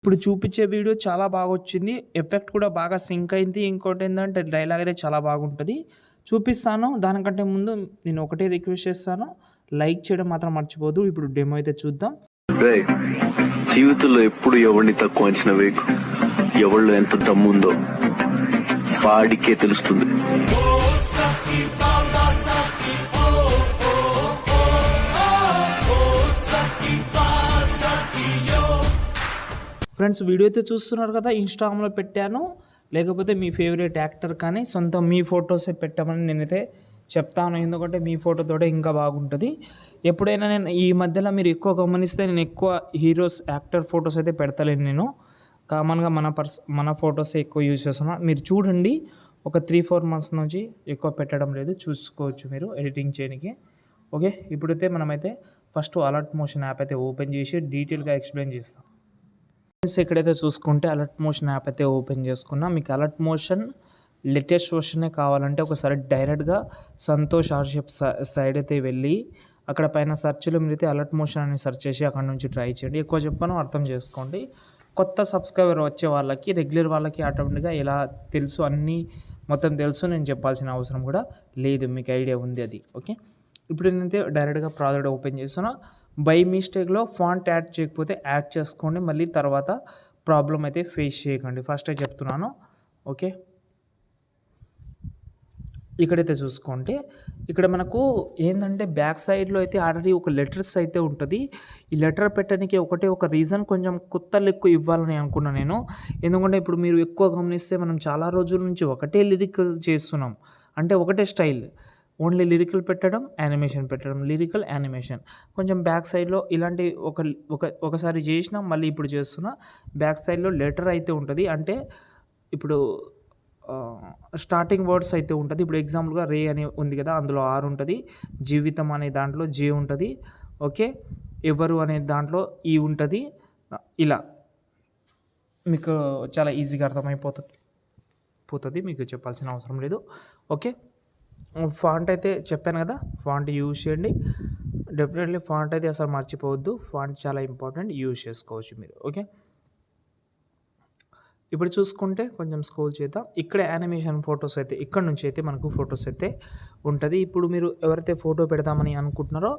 ఇప్పుడు చూపించే వీడియో చాలా బాగా వచ్చింది. ఎఫెక్ట్ కూడా బాగా సింక్ అయింది. ఇంకోటి ఏంటంటే డైలాగ్ అయితే చాలా బాగుంటుంది. చూపిస్తాను. దానికంటే ముందు నేను ఒకటే రిక్వెస్ట్ చేస్తాను, లైక్ చేయడం మాత్రం మర్చిపోవద్దు. ఇప్పుడు డెమో అయితే చూద్దాం. జీవితంలో ఎప్పుడు ఎవరిని తక్కువ అంచనా వేయకు. ఎవరిలో ఎంత దమ్ముందో వాడికే తెలుస్తుంది. ఫ్రెండ్స్, వీడియో అయితే చూస్తున్నారు కదా, ఇన్స్టాగ్రామ్లో పెట్టాను. లేకపోతే మీ ఫేవరెట్ యాక్టర్ కానీ సొంత మీ ఫొటోసే పెట్టమని నేనైతే చెప్తాను. ఎందుకంటే మీ ఫోటోతోటే ఇంకా బాగుంటుంది. ఎప్పుడైనా నేను ఈ మధ్యలో మీరు ఎక్కువ గమనిస్తే నేను ఎక్కువ హీరోస్ యాక్టర్ ఫొటోస్ అయితే పెడతలేను. నేను కామన్గా మన ఫొటోసే ఎక్కువ యూజ్ చేస్తున్నాను. మీరు చూడండి, ఒక 3-4 మంత్స్ నుంచి ఎక్కువ పెట్టడం లేదు. చూసుకోవచ్చు మీరు ఎడిటింగ్ చేయడానికి. ఓకే, ఇప్పుడైతే మనమైతే ఫస్ట్ అలర్ట్ మోషన్ యాప్ అయితే ఓపెన్ చేసి డీటెయిల్గా ఎక్స్ప్లెయిన్ చేస్తాం. ఇక్కడైతే చూసుకుంటే అలర్ట్ మోషన్ యాప్ అయితే ఓపెన్ చేసుకున్నా. మీకు అలర్ట్ మోషన్ లేటెస్ట్ వర్షనే కావాలంటే ఒకసారి డైరెక్ట్గా సంతోష్ ఆర్షిప్ సైడ్ అయితే వెళ్ళి అక్కడ పైన సెర్చ్లో మీరైతే అలర్ట్ మోషన్ అని సెర్చ్ చేసి అక్కడ నుంచి ట్రై చేయండి. ఎక్కువ చెప్పాను, అర్థం చేసుకోండి. కొత్త సబ్స్క్రైబర్ వచ్చే వాళ్ళకి, రెగ్యులర్ వాళ్ళకి ఆటోమేటిక్గా ఎలా తెలుసు అన్నీ మొత్తం తెలుసు. నేను చెప్పాల్సిన అవసరం కూడా లేదు, మీకు ఐడియా ఉంది అది. ఓకే, ఇప్పుడు నేనైతే డైరెక్ట్గా ప్రాజెక్ట్ ఓపెన్ చేస్తున్నా. బై మిస్టేక్లో ఫాంట్ యాడ్ చేయకపోతే యాడ్ చేసుకోండి. మళ్ళీ తర్వాత ప్రాబ్లం అయితే ఫేస్ చేయకండి, ఫస్టే చెప్తున్నాను. ఓకే, ఇక్కడైతే చూసుకోండి. ఇక్కడ మనకు ఏంటంటే బ్యాక్ సైడ్లో అయితే ఆల్రెడీ ఒక లెటర్స్ అయితే ఉంటుంది. ఈ లెటర్ పెట్టడానికి ఒకటే ఒక రీజన్, కొంచెం కొత్త లుక్ ఇవ్వాలని అనుకున్నాను నేను. ఎందుకంటే ఇప్పుడు మీరు ఎక్కువ గమనిస్తే మనం చాలా రోజుల నుంచి ఒకటే లిరిక్ చేస్తున్నాం, అంటే ఒకటే స్టైల్, ఓన్లీ లిరికల్ పెట్టడం, యానిమేషన్ పెట్టడం, లిరికల్ యానిమేషన్. కొంచెం బ్యాక్ సైడ్లో ఇలాంటి ఒకసారి చేసినా మళ్ళీ ఇప్పుడు చేస్తున్నా. బ్యాక్ సైడ్లో లెటర్ అయితే ఉంటుంది, అంటే ఇప్పుడు స్టార్టింగ్ వర్డ్స్ అయితే ఉంటుంది. ఇప్పుడు ఎగ్జాంపుల్గా రే అని ఉంది కదా, అందులో ఆర్ ఉంటుంది. జీవితం అనే దాంట్లో జే ఉంటుంది. ఓకే, ఎవరు అనే దాంట్లో ఈ ఉంటుంది. ఇలా మీకు చాలా ఈజీగా అర్థమైపోతుంది, మీకు చెప్పాల్సిన అవసరం లేదు. ఓకే, ఫాంట్ అయితే చెప్పాను కదా, ఫాంట్ యూజ్ చేయండి. డెఫినెట్లీ ఫాంట్ అయితే అసలు మర్చిపోవద్దు. ఫాంట్ చాలా ఇంపార్టెంట్, యూజ్ చేసుకోవచ్చు మీరు. ఓకే, ఇప్పుడు చూసుకుంటే కొంచెం స్క్రోల్ చేద్దాం. ఇక్కడ యానిమేషన్ ఫొటోస్ అయితే ఇక్కడ నుంచి అయితే మనకు ఫొటోస్ అయితే ఉంటుంది. ఇప్పుడు మీరు ఎవరైతే ఫోటో పెడదామని అనుకుంటున్నారో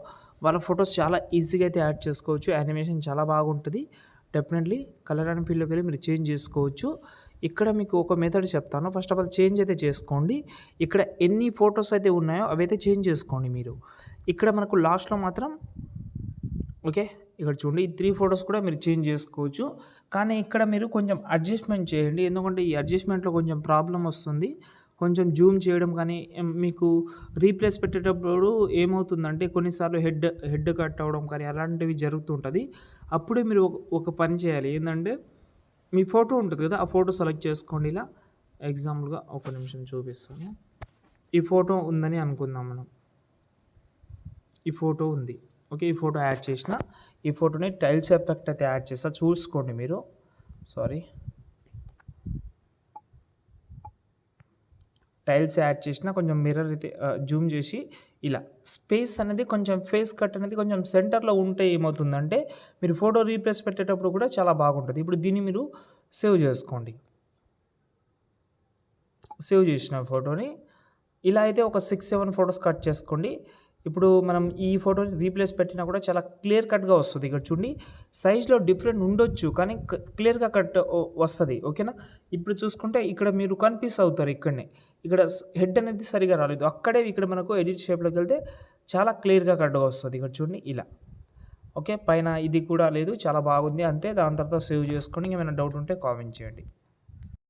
వాళ్ళ ఫొటోస్ చాలా ఈజీగా అయితే యాడ్ చేసుకోవచ్చు. యానిమేషన్ చాలా బాగుంటుంది. డెఫినెట్లీ కలర్ అండ్ ఫీల్డ్లోకి వెళ్ళి మీరు చేంజ్ చేసుకోవచ్చు. ఇక్కడ మీకు ఒక మెథడ్ చెప్తాను. ఫస్ట్ ఆఫ్ ఆల్ చేంజ్ అయితే చేసుకోండి. ఇక్కడ ఎన్ని ఫొటోస్ అయితే ఉన్నాయో అవి అయితే చేంజ్ చేసుకోండి మీరు. ఇక్కడ మనకు లాస్ట్లో మాత్రం ఓకే, ఇక్కడ చూడండి, ఈ 3 ఫొటోస్ కూడా మీరు చేంజ్ చేసుకోవచ్చు. కానీ ఇక్కడ మీరు కొంచెం అడ్జస్ట్మెంట్ చేయండి, ఎందుకంటే ఈ అడ్జస్ట్మెంట్లో కొంచెం ప్రాబ్లం వస్తుంది. కొంచెం జూమ్ చేయడం కానీ మీకు రీప్లేస్ పెట్టేటప్పుడు ఏమవుతుందంటే కొన్నిసార్లు హెడ్ కట్ అవ్వడం కానీ అలాంటివి జరుగుతుంటుంది. అప్పుడే మీరు ఒక పని చేయాలి, ఏంటంటే మీ ఫోటో ఉంటుంది కదా, ఆ ఫోటో సెలెక్ట్ చేసుకోండి. ఇలా ఎగ్జాంపుల్గా ఒక నిమిషం చూపిస్తాను. ఈ ఫోటో ఉందని అనుకుందాం మనం. ఈ ఫోటో ఉంది. ఓకే, ఈ ఫోటో యాడ్ చేసిన, ఈ ఫోటోని టైల్స్ ఎఫెక్ట్ అయితే యాడ్ చేస్తా, చూసుకోండి మీరు. టైల్స్ యాడ్ చేసిన, కొంచెం మిర్రర్ అయితే జూమ్ చేసి ఇలా స్పేస్ అనేది కొంచెం ఫేస్ కట్ అనేది కొంచెం సెంటర్లో ఉంటే ఏమవుతుందంటే మీరు ఫోటో రీప్లేస్ పెట్టేటప్పుడు కూడా చాలా బాగుంటుంది. ఇప్పుడు దీన్ని మీరు సేవ్ చేసుకోండి. సేవ్ చేసిన ఫోటోని ఇలా అయితే ఒక 6-7 ఫొటోస్ కట్ చేసుకోండి. ఇప్పుడు మనం ఈ ఫోటోని రీప్లేస్ పెట్టినా కూడా చాలా క్లియర్ కట్గా వస్తుంది. ఇక్కడ చూడండి, సైజ్లో డిఫరెంట్ ఉండొచ్చు కానీ క్లియర్గా కట్ వస్తుంది. ఓకేనా, ఇప్పుడు చూసుకుంటే ఇక్కడ మీరు కన్ఫ్యూజ్ అవుతారు. ఇక్కడ హెడ్ అనేది సరిగా రాలేదు, అక్కడే ఇక్కడ మనకు ఎడిట్ షేప్లోకి వెళ్తే చాలా క్లియర్గా కట్గా వస్తుంది. ఇక్కడ చూడండి ఇలా. ఓకే, పైన ఇది కూడా లేదు, చాలా బాగుంది అంతే. దాని తర్వాత సేవ్ చేసుకోండి. ఏమైనా డౌట్ ఉంటే కామెంట్ చేయండి.